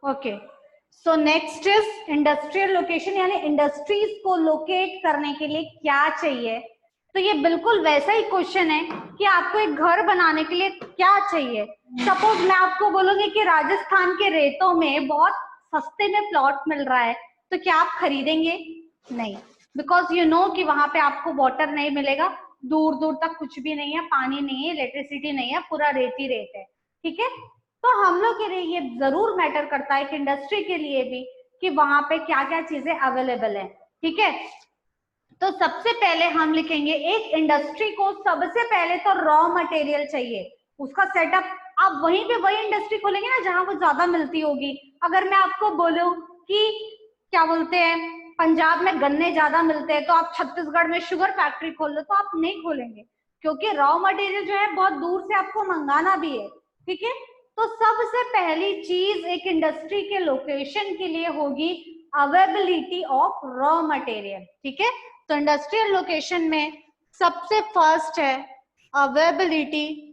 Okay, so next is industrial location, यानी industries को locate करने के लिए क्या चाहिए। तो ये बिल्कुल वैसा ही क्वेश्चन है कि आपको एक घर बनाने के लिए क्या चाहिए। सपोज मैं आपको बोलूंगी कि राजस्थान के रेतों में बहुत सस्ते में प्लॉट मिल रहा है, तो क्या आप खरीदेंगे? नहीं, बिकॉज यू नो कि वहां पे आपको वाटर नहीं मिलेगा, दूर दूर तक कुछ भी नहीं है, पानी नहीं है, इलेक्ट्रिसिटी नहीं है, पूरा रेत ही रेत है। ठीक है, तो हम लोग के लिए ये जरूर मैटर करता है कि इंडस्ट्री के लिए भी, कि वहां पे क्या क्या चीजें अवेलेबल है। ठीक है, तो सबसे पहले हम लिखेंगे एक इंडस्ट्री को सबसे पहले तो रॉ मटेरियल चाहिए, उसका सेटअप। आप वहीं पे वही इंडस्ट्री खोलेंगे ना जहां वो ज्यादा मिलती होगी। अगर मैं आपको बोलूं कि क्या बोलते हैं पंजाब में गन्ने ज्यादा मिलते हैं, तो आप छत्तीसगढ़ में शुगर फैक्ट्री खोल लो, तो आप नहीं खोलेंगे, क्योंकि रॉ मटेरियल जो है बहुत दूर से आपको मंगाना भी है। ठीक है, तो सबसे पहली चीज एक इंडस्ट्री के लोकेशन के लिए होगी अवेबिलिटी ऑफ रॉ मटेरियल। ठीक है, तो इंडस्ट्रियल लोकेशन में सबसे फर्स्ट है अवेबिलिटी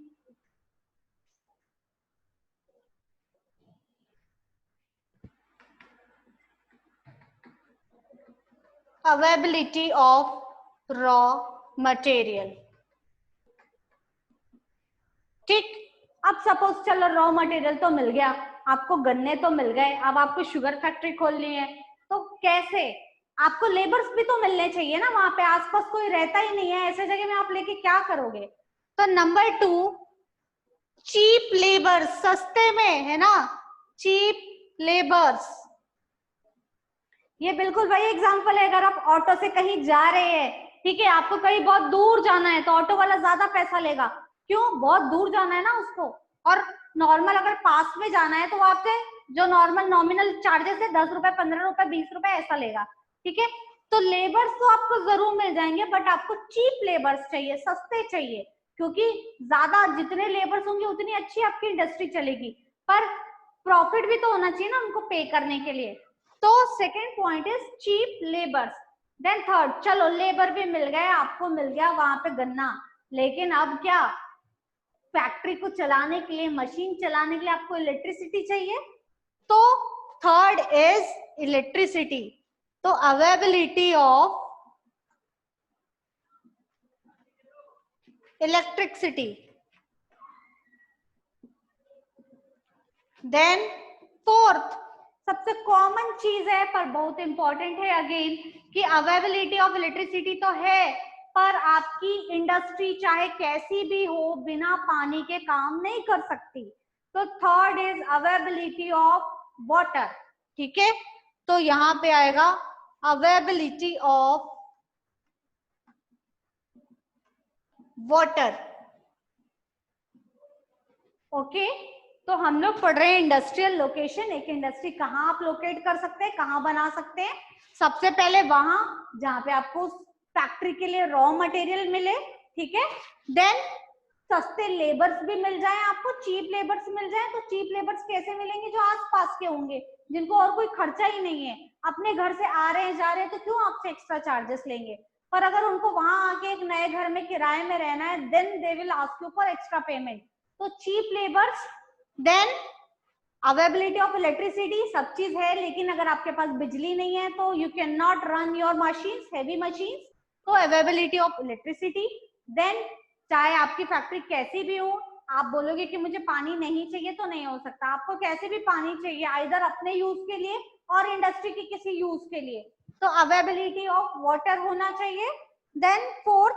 ऑफ रॉ मटेरियल। ठीक, अब सपोज चलो रॉ मटेरियल तो मिल गया, आपको गन्ने तो मिल गए, अब आपको शुगर फैक्ट्री खोलनी है, तो कैसे? आपको लेबर्स भी तो मिलने चाहिए ना, वहां पे आसपास कोई रहता ही नहीं है, ऐसे जगह में आप लेके क्या करोगे? तो नंबर 2, चीप लेबर, सस्ते में, है ना, चीप लेबर्स। ये बिल्कुल वही एग्जांपल है, अगर आप ऑटो से कहीं जा रहे हैं, ठीक है, आपको कहीं बहुत दूर जाना है, तो ऑटो वाला ज्यादा पैसा लेगा, क्यों? बहुत दूर जाना है ना उसको। और नॉर्मल अगर पास में जाना है तो वो आपसे जो नॉर्मल नॉमिनल चार्जेस है 10 रुपए, 15 रुपए, 20 रुपए ऐसा लेगा। ठीक है, तो लेबर्स तो आपको जरूर मिल जाएंगे, बट आपको चीप लेबर्स चाहिए, सस्ते चाहिए, क्योंकि ज्यादा जितने लेबर्स होंगे उतनी अच्छी आपकी इंडस्ट्री चलेगी, पर प्रॉफिट भी तो होना चाहिए ना उनको पे करने के लिए। तो second point is cheap labours. Then third, चलो लेबर भी मिल गए, आपको मिल गया वहां पे गन्ना, लेकिन अब क्या? फैक्ट्री को चलाने के लिए, मशीन चलाने के लिए आपको इलेक्ट्रिसिटी चाहिए, तो थर्ड इज इलेक्ट्रिसिटी। तो availability of electricity. Then fourth, सबसे कॉमन चीज है पर बहुत इंपॉर्टेंट है अगेन, कि अवेबिलिटी ऑफ इलेक्ट्रिसिटी तो है, पर आपकी इंडस्ट्री चाहे कैसी भी हो बिना पानी के काम नहीं कर सकती। तो third is availability of water. ठीक है, तो यहां पे आएगा अवेबिलिटी ऑफ वाटर। ओके, तो हम लोग पढ़ रहे हैं इंडस्ट्रियल लोकेशन, एक इंडस्ट्री कहाँ आप लोकेट कर सकते हैं, कहाँ बना सकते हैं। सबसे पहले वहां जहां पे आपको फैक्ट्री के लिए रॉ मटेरियल मिले। ठीक है, देन सस्ते लेबर्स भी मिल जाए आपको, चीप लेबर्स मिल जाए। तो चीप लेबर्स कैसे मिलेंगे? जो आसपास के होंगे, जिनको और कोई खर्चा ही नहीं है, अपने घर से आ रहे हैं जा रहे हैं, तो क्यों आपसे एक्स्ट्रा चार्जेस लेंगे? पर अगर उनको वहां आके एक नए घर में किराए में रहना है, then they will ask you for extra payment. तो cheap labours, then availability of electricity, सब चीज है, लेकिन अगर आपके पास बिजली नहीं है तो you can not run your machines, heavy machines, तो अवेबिलिटी ऑफ इलेक्ट्रिसिटी। देन चाहे आपकी फैक्ट्री कैसी भी हो, आप बोलोगे कि मुझे पानी नहीं चाहिए, तो नहीं हो सकता, आपको कैसे भी पानी चाहिए, आइदर अपने यूज के लिए और इंडस्ट्री के किसी यूज के लिए, तो अवेबिलिटी ऑफ वाटर होना चाहिए। देन फोर्थ,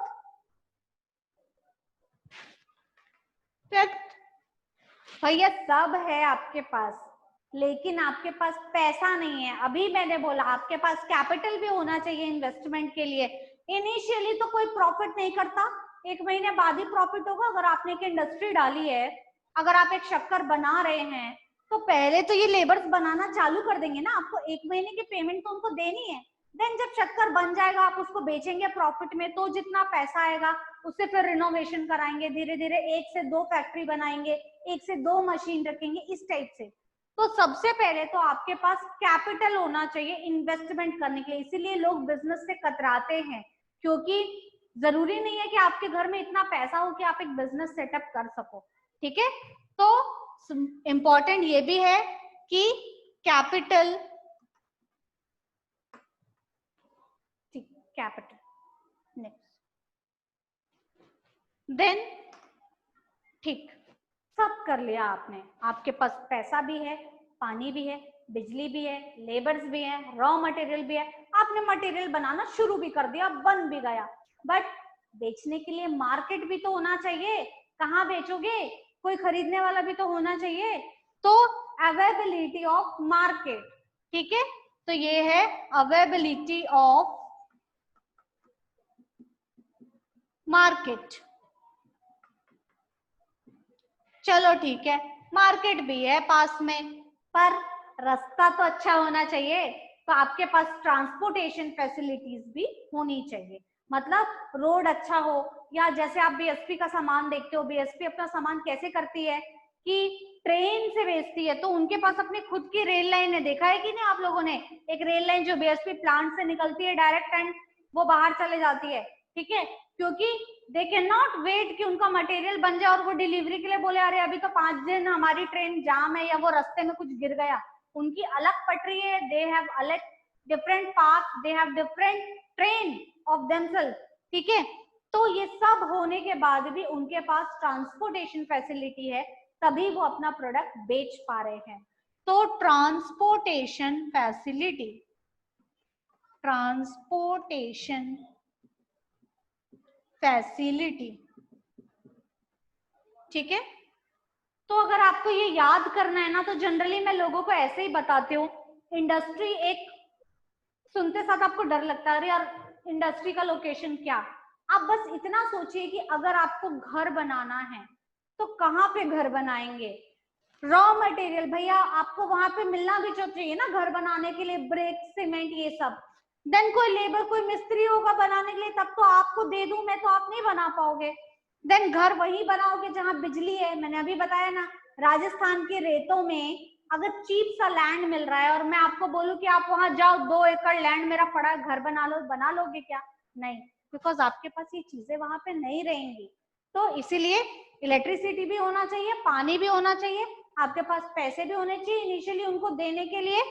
भैया सब है आपके पास, लेकिन आपके पास पैसा नहीं है। अभी मैंने बोला आपके पास कैपिटल भी होना चाहिए इन्वेस्टमेंट के लिए। इनिशियली तो कोई प्रॉफिट नहीं करता, 1 महीने बाद ही प्रॉफिट होगा। अगर आपने एक इंडस्ट्री डाली है, अगर आप एक शक्कर बना रहे हैं, तो पहले तो ये लेबर्स बनाना चालू कर देंगे ना, आपको 1 महीने की पेमेंट तो उनको देनी है। देन जब शक्कर बन जाएगा, आप उसको बेचेंगे प्रॉफिट में, तो जितना पैसा आएगा उससे फिर रिनोवेशन कराएंगे, धीरे धीरे 1 से 2 फैक्ट्री बनाएंगे, 1 से 2 मशीन रखेंगे, इस टाइप से। तो सबसे पहले तो आपके पास कैपिटल होना चाहिए इन्वेस्टमेंट करने के लिए। इसीलिए लोग बिजनेस से कतराते हैं, क्योंकि जरूरी नहीं है कि आपके घर में इतना पैसा हो कि आप एक बिजनेस सेटअप कर सको। ठीक है, तो इम्पोर्टेंट ये भी है कि कैपिटल, ठीक, कैपिटल। नेक्स्ट, देन ठीक, सब कर लिया आपने, आपके पास पैसा भी है, पानी भी है, बिजली भी है, लेबर्स भी है, रॉ मटेरियल भी है, आपने मटेरियल बनाना शुरू भी कर दिया, बन भी गया, बट बेचने के लिए मार्केट भी तो होना चाहिए। कहाँ बेचोगे? कोई खरीदने वाला भी तो होना चाहिए। तो अवेलेबिलिटी ऑफ मार्केट, ठीक है, तो ये है अवेलेबिलिटी ऑफ मार्केट। चलो ठीक है, मार्केट भी है पास में, पर रास्ता तो अच्छा होना चाहिए, तो आपके पास ट्रांसपोर्टेशन फैसिलिटीज भी होनी चाहिए। मतलब रोड अच्छा हो, या जैसे आप बीएसपी का सामान देखते हो, बीएसपी अपना सामान कैसे करती है कि ट्रेन से भेजती है, तो उनके पास अपनी खुद की रेल लाइन है, देखा है कि नहीं आप लोगों ने? एक रेल लाइन जो बीएसपी प्लांट से निकलती है डायरेक्ट एंड वो बाहर चले जाती है, ठीक है, क्योंकि दे कैन नॉट वेट कि उनका मटेरियल बन जाए और वो डिलीवरी के लिए बोले अरे अभी तो 5 दिन हमारी ट्रेन जाम है, या वो रास्ते में कुछ गिर गया। उनकी अलग पटरी है, दे हैव अलग different path, they have different train of themself, ठीक है। तो ये सब होने के बाद भी उनके पास ट्रांसपोर्टेशन फैसिलिटी है, तभी वो अपना प्रोडक्ट बेच पा रहे हैं। तो ट्रांसपोर्टेशन फैसिलिटी, ट्रांसपोर्टेशन फैसिलिटी, ठीक है। तो अगर आपको ये याद करना है ना, तो जनरली मैं लोगों को ऐसे ही बताती हूँ। इंडस्ट्री, एक सुनते साथ आपको डर लगता है अरे यार इंडस्ट्री का लोकेशन क्या, आप बस इतना सोचिए कि अगर आपको घर बनाना है तो कहाँ पे घर बनाएंगे? रॉ मटेरियल भैया आपको वहां पे मिलना भी चाहिए ना घर बनाने के लिए, ब्रिक, सीमेंट, ये सब। देन कोई लेबर, कोई मिस्त्री होगा बनाने के लिए, तब तो आपको दे दूं मैं तो आप नहीं बना पाओगे। देन घर वही बनाओगे जहां बिजली है, मैंने अभी बताया ना, राजस्थान के रेतों में अगर चीप सा लैंड मिल रहा है और मैं आपको बोलूं कि आप वहां जाओ, 2 एकड़ लैंड मेरा पड़ा है, घर बना लो, बना लोगे क्या? नहीं, बिकॉज आपके पास ये चीजें वहां पे नहीं रहेंगी। तो इसीलिए इलेक्ट्रिसिटी भी होना चाहिए, पानी भी होना चाहिए, आपके पास पैसे भी होने चाहिए इनिशियली उनको देने के लिए,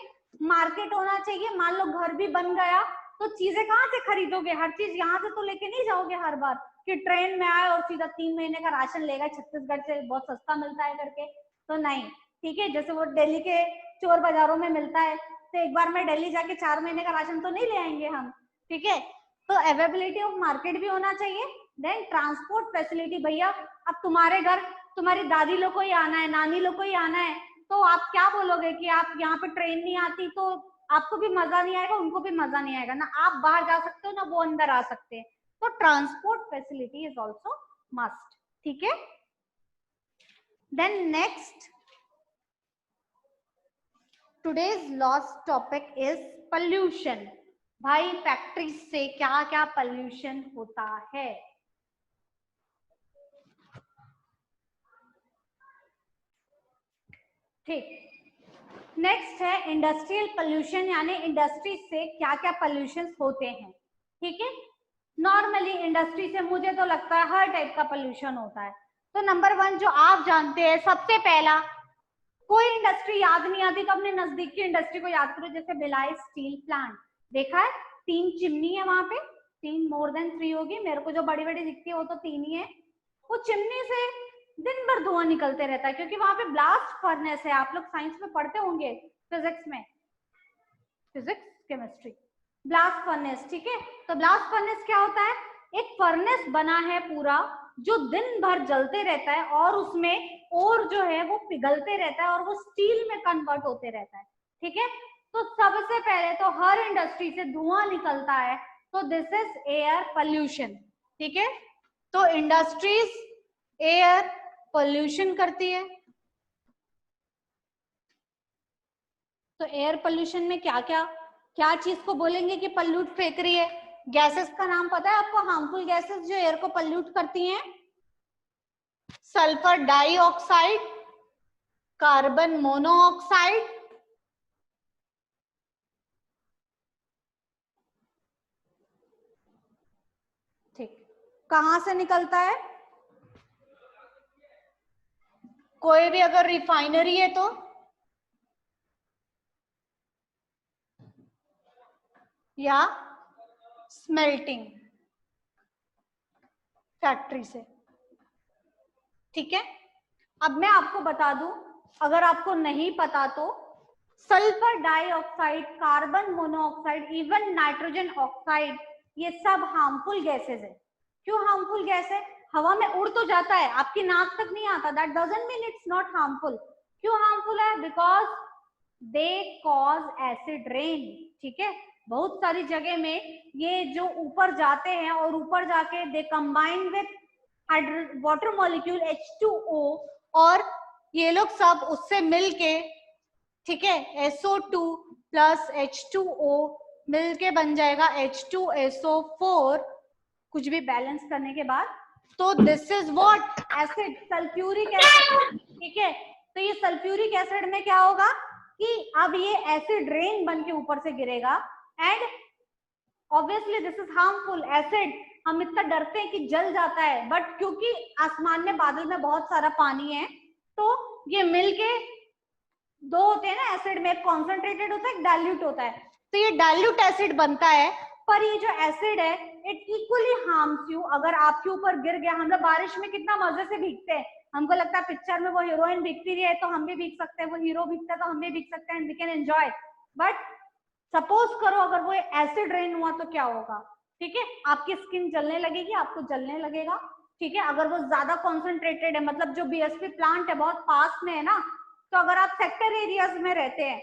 मार्केट होना चाहिए। मान लो घर भी बन गया तो चीजें कहाँ से खरीदोगे? हर चीज यहाँ से तो लेके नहीं जाओगे हर बार कि ट्रेन में आए और सीधा 3 महीने का राशन लेगा छत्तीसगढ़ से, बहुत सस्ता मिलता है करके, तो नहीं, ठीक है। जैसे वो दिल्ली के चोर बाजारों में मिलता है, तो एक बार में दिल्ली जाके 4 महीने का राशन तो नहीं ले आएंगे हम, ठीक है। तो अवेलेबिलिटी ऑफ मार्केट भी होना चाहिए। देन ट्रांसपोर्ट फैसिलिटी, भैया अब तुम्हारे घर तुम्हारी दादी लोग को ही आना है, नानी लोग को ही आना है, तो आप क्या बोलोगे कि आप यहाँ पे ट्रेन नहीं आती तो आपको भी मजा नहीं आएगा, उनको भी मजा नहीं आएगा ना, आप बाहर जा सकते हो ना वो अंदर आ सकते हैं। तो transport facility is also must, ठीक है। Then next, today's last topic is pollution. भाई फैक्ट्री से क्या क्या पॉल्यूशन होता है? ठीक, नेक्स्ट है इंडस्ट्रियल पोल्यूशन, यानी इंडस्ट्री से क्या क्या पोल्यूशन होते हैं, ठीक है। नॉर्मली इंडस्ट्री से मुझे तो लगता है हर टाइप का पोल्यूशन होता है। तो नंबर 1 जो आप जानते हैं, सबसे पहला, कोई इंडस्ट्री याद नहीं आती तो अपने नजदीक की इंडस्ट्री को याद करो, जैसे भिलाई स्टील प्लांट, देखा है 3 चिमनी है वहां पे, 3 मोर देन 3 होगी, मेरे को जो बड़ी बड़ी दिखती है वो तो 3 ही है। वो चिमनी से दिन भर धुआं निकलते रहता है, क्योंकि वहां पे ब्लास्ट फर्नेस है, आप लोग साइंस में पढ़ते होंगे, फिजिक्स में, फिजिक्स केमिस्ट्री, ब्लास्ट फर्नेस, ठीक है। तो ब्लास्ट फर्नेस क्या होता है? एक फर्नेस बना है पूरा जो दिन भर जलते रहता है और उसमें और जो है वो पिघलते रहता है और वो स्टील में कन्वर्ट होते रहता है, ठीक है। तो सबसे पहले तो हर इंडस्ट्री से धुआं निकलता है, तो दिस इज एयर पोल्यूशन, ठीक है। तो इंडस्ट्रीज एयर पोल्यूशन करती है। तो एयर पोल्यूशन में क्या क्या क्या चीज को बोलेंगे कि पल्यूट फेंक रही है? गैसेस का नाम पता है आपको, हार्मफुल गैसेस जो एयर को पल्यूट करती हैं? सल्फर डाइऑक्साइड, कार्बन मोनोऑक्साइड, ठीक। कहां से निकलता है? कोई भी अगर रिफाइनरी है तो या स्मेल्टिंग फैक्ट्री से। ठीक है, अब मैं आपको बता दूं, अगर आपको नहीं पता तो sulphur dioxide, carbon monoxide, even nitrogen oxide, ये सब हार्मफुल गैसेस है। क्यों हार्मफुल गैस है? हवा में उड़ तो जाता है, आपकी नाक तक नहीं आता, that doesn't mean it's not harmful. क्यों हार्मफुल है? Because they cause acid rain. ठीक है, बहुत सारी जगह में ये जो ऊपर जाते हैं और ऊपर जाके they combine with water molecule H2O, और ये लोग सब उससे मिलके, ठीक है, SO2 प्लस H2O मिलके बन जाएगा H2SO4, कुछ भी बैलेंस करने के बाद। तो this is what? Acid, sulphuric acid. ठीक है, तो ये सल्फ्यूरिक एसिड में क्या होगा कि अब ये एसिड रेन बन के ऊपर से गिरेगा, and obviously this is harmful. Acid हम इतना डरते हैं कि जल जाता है, बट क्योंकि आसमान में बादल में बहुत सारा पानी है, तो ये मिलके दो होते हैं ना एसिड में, कॉन्सेंट्रेटेड होता है, एक डाइल्यूट होता है, तो ये डाइल्यूट एसिड बनता है। पर ये जो एसिड है इट इक्वली हार्म्स यू। अगर आपके ऊपर गिर गया, हम लोग बारिश में कितना मजे से भीगते हैं, हमको लगता है पिक्चर में वो हीरोइन भीगती रही है तो हम भी भीग सकते हैं, वो हीरो भीगता है तो हम भी भीग सकते हैं, and we can enjoy. But suppose करो अगर वो एसिड रेन हुआ तो क्या होगा? ठीक है, आपकी स्किन जलने लगेगी, आपको जलने लगेगा। ठीक है, अगर वो ज्यादा कॉन्सेंट्रेटेड है, मतलब जो BSP प्लांट है बहुत पास में है ना, तो अगर आप सेक्टर एरियाज में रहते हैं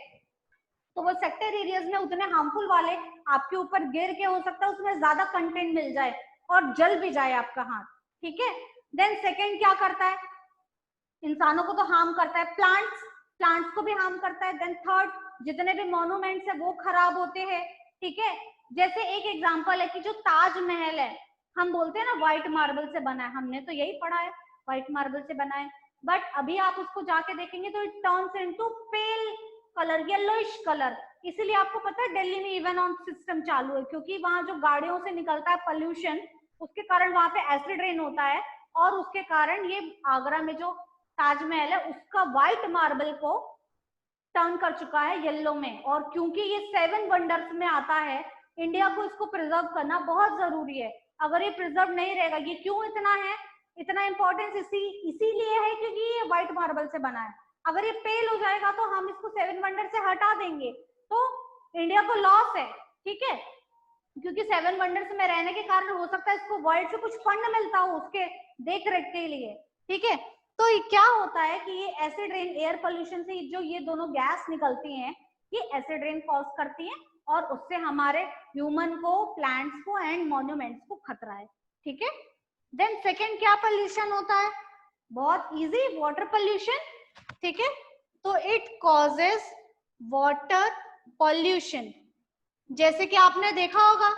तो वो सेक्टर एरियाज में उतने हार्मफुल वाले आपके ऊपर गिर के, हो सकता है उसमें ज्यादा कंटेंट मिल जाए और जल भी जाए आपका हाथ। ठीक है, देन सेकेंड क्या करता है? इंसानों को तो हार्म करता है, प्लांट्स को भी हार्म करता है। देन थर्ड, जितने भी मॉन्यूमेंट्स है वो खराब होते हैं। ठीक है, जैसे एक एग्जांपल है कि जो ताजमहल है, हम बोलते हैं ना व्हाइट मार्बल से बना है, हमने तो यही पढ़ा है व्हाइट मार्बल से बना है, बट अभी आप उसको जाके देखेंगे तो it turns into pail colour, yellowish colour. इसीलिए आपको पता है दिल्ली में इवन ऑन सिस्टम चालू है, क्योंकि वहां जो गाड़ियों से निकलता है पोल्यूशन, उसके कारण वहां पे एसिड रेन होता है, और उसके कारण ये आगरा में जो ताजमहल है उसका व्हाइट मार्बल को टर्न कर चुका है येलो में। और क्योंकि ये 7 वंडर्स में आता है, इंडिया को इसको प्रिजर्व करना बहुत जरूरी है। अगर ये प्रिजर्व नहीं रहेगा, ये क्यों इतना है, इतना इंपॉर्टेंस इसीलिए है क्योंकि ये व्हाइट मार्बल से बना है। अगर ये पेल हो जाएगा तो हम इसको 7 वंडर से हटा देंगे तो इंडिया को लॉस है। ठीक है, क्योंकि 7 वंडर्स में रहने के कारण हो सकता है इसको वर्ल्ड से कुछ फंड मिलता हो उसके देख रेख के लिए। ठीक है, तो ये क्या होता है कि ये एसिड रेन, एयर पोल्यूशन से जो ये दोनों गैस निकलती हैं, ये एसिड रेन कॉज करती हैं, और उससे हमारे ह्यूमन को, प्लांट्स को एंड मॉन्यूमेंट्स को खतरा है। ठीक है, देन सेकेंड क्या पोल्यूशन होता है? बहुत इजी, वाटर पोल्यूशन। ठीक है, तो इट कॉजेस वाटर पोल्यूशन। जैसे कि आपने देखा होगा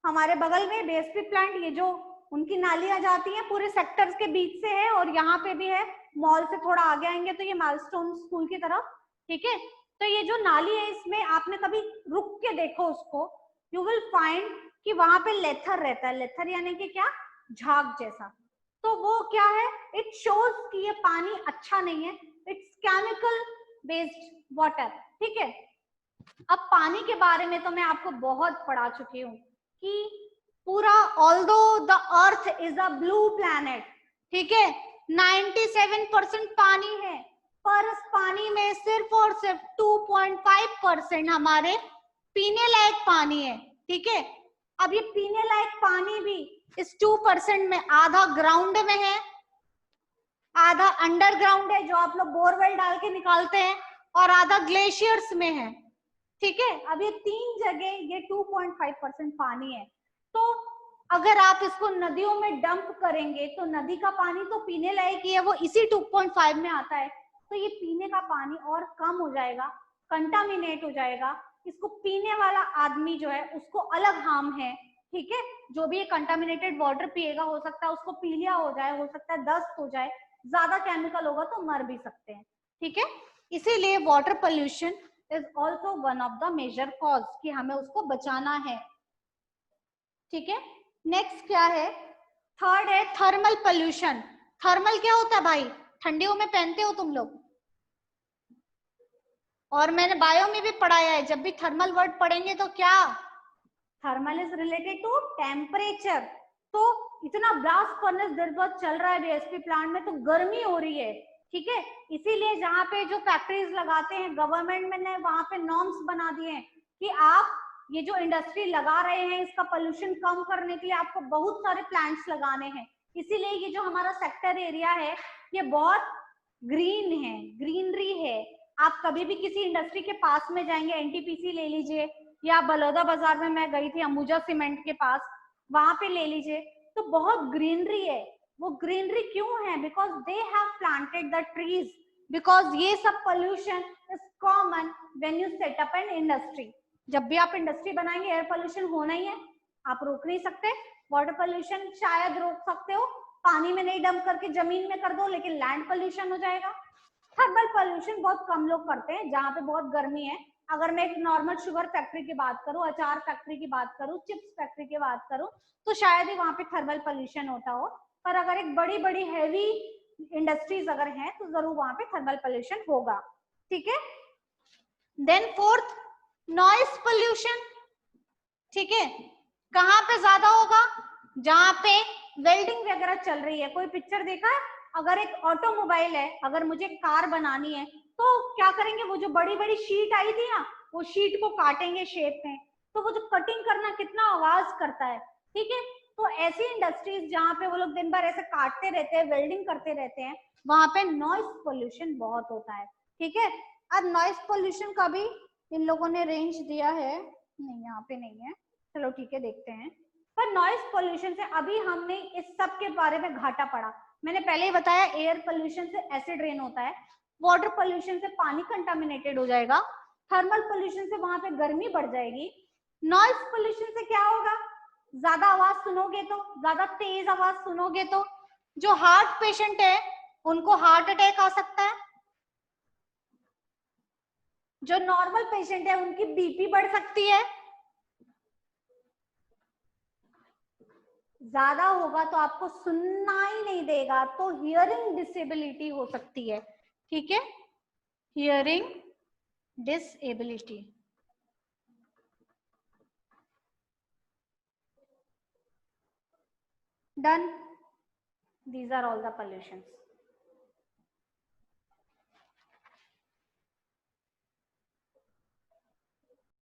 हमारे बगल में BSP प्लांट, ये जो उनकी नालियां जाती हैं पूरे सेक्टर्स के बीच से है, और यहाँ पे भी है, मॉल से थोड़ा आगे आएंगे तो ये माइलस्टोन स्कूल की तरफ। ठीक है, तो ये जो नाली है इसमें आपने कभी रुक के देखो उसको, यू विल फाइंड कि वहां पे लेथर रहता है। लेथर यानी कि क्या? झाग जैसा। तो वो क्या है? इट शोज कि ये पानी अच्छा नहीं है, इट्स केमिकल बेस्ड वाटर। ठीक है, अब पानी के बारे में तो मैं आपको बहुत पढ़ा चुकी हूँ कि पूरा, although the earth is a blue planet, ठीक है, 97% पानी है, पर इस पानी में सिर्फ और सिर्फ 2.5% हमारे पीने लायक पानी है। ठीक है, अब ये पीने लायक पानी भी इस 2% में आधा ग्राउंड में है, आधा अंडरग्राउंड है जो आप लोग बोरवेल डाल के निकालते हैं, और आधा ग्लेशियर्स में है। ठीक है, अब ये 3 जगह ये 2.5% पानी है। तो अगर आप इसको नदियों में डंप करेंगे तो नदी का पानी तो पीने लायक ही है, वो इसी 2.5 में आता है, तो ये पीने का पानी और कम हो जाएगा, कंटामिनेट हो जाएगा। इसको पीने वाला आदमी जो है उसको अलग हार्म है। ठीक है, जो भी ये कंटामिनेटेड वाटर पिएगा हो सकता है उसको पीलिया हो जाए, हो सकता है दस्त हो जाए, ज्यादा केमिकल होगा तो मर भी सकते हैं। ठीक है, इसीलिए water pollution is also one of the major cause कि हमें उसको बचाना है। ठीक है, नेक्स्ट क्या है? थर्ड है थर्मल पोल्यूशन। थर्मल क्या होता है भाई? ठंडियों में पहनते हो तुम लोग, और मैंने बायो में भी पढ़ाया है, जब भी थर्मल वर्ड पढ़ेंगे तो क्या thermal is related to temperature. तो इतना ब्लास्ट फर्नेस देर बाद चल रहा है बीएसपी प्लांट में तो गर्मी हो रही है, ठीक है। इसीलिए जहाँ पे जो फैक्ट्रीज लगाते हैं गवर्नमेंट ने वहां पे नॉर्म्स बना दिए हैं कि आप ये जो इंडस्ट्री लगा रहे हैं इसका पोल्यूशन कम करने के लिए आपको बहुत सारे प्लांट्स लगाने हैं। इसीलिए ये जो हमारा सेक्टर एरिया है ये बहुत ग्रीन है, ग्रीनरी है। आप कभी भी किसी इंडस्ट्री के पास में जाएंगे, एनटीपीसी ले लीजिए या बलौदा बाजार में मैं गई थी अंबुजा सीमेंट के पास, वहां पे ले लीजिए, तो बहुत ग्रीनरी है। वो ग्रीनरी क्यों है? Because they have planted the trees, because ये सब pollution is common when you set up an industry. जब भी आप इंडस्ट्री बनाएंगे एयर पोल्यूशन होना ही है, आप रोक नहीं सकते। वाटर पोल्यूशन शायद रोक सकते हो, पानी में नहीं डंप करके जमीन में कर दो, लेकिन लैंड पोल्यूशन हो जाएगा। थर्मल पोल्यूशन बहुत कम लोग करते हैं जहाँ पे बहुत गर्मी है। अगर मैं एक नॉर्मल शुगर फैक्ट्री की बात करूं, अचार फैक्ट्री की बात करूं, चिप्स फैक्ट्री की बात करूं, तो शायद ही वहां पे थर्मल पोल्यूशन होता हो। पर अगर एक बड़ी बड़ी हैवी इंडस्ट्रीज अगर हैं तो जरूर वहां पे थर्मल पोल्यूशन होगा, ठीक है। देन फोर्थ, नॉइस पोल्यूशन, ठीक है। कहाँ पे ज्यादा होगा? जहाँ पे वेल्डिंग वगैरह चल रही है। कोई पिक्चर देखा है? अगर एक ऑटोमोबाइल है, अगर मुझे कार बनानी है तो क्या करेंगे, वो जो बड़ी बड़ी शीट आई थी ना, वो शीट को काटेंगे शेप में, तो वो जो कटिंग करना कितना आवाज करता है, ठीक है। तो ऐसी इंडस्ट्रीज जहाँ पे वो लोग दिन भर ऐसे काटते रहते हैं, वेल्डिंग करते रहते हैं, वहां पे नॉइस पोल्यूशन बहुत होता है, ठीक है। अब नॉइस पोल्यूशन का भी इन लोगों ने रेंज दिया है, नहीं यहाँ पे नहीं है, चलो ठीक है देखते हैं। पर नॉइस पोल्यूशन से अभी हमने इस सब के बारे में घाटा पड़ा। मैंने पहले ही बताया एयर पोल्यूशन से एसिड रेन होता है, वाटर पोल्यूशन से पानी कंटामिनेटेड हो जाएगा, थर्मल पोल्यूशन से वहां पे गर्मी बढ़ जाएगी, नॉइस पोल्यूशन से क्या होगा? ज्यादा आवाज सुनोगे तो, ज्यादा तेज आवाज सुनोगे तो जो हार्ट पेशेंट है उनको हार्ट अटैक आ सकता है, जो नॉर्मल पेशेंट है उनकी बीपी बढ़ सकती है। ज्यादा होगा तो आपको सुनना ही नहीं देगा, तो हियरिंग डिसेबिलिटी हो सकती है, ठीक है, hearing disability. Done, these are all the pollutions.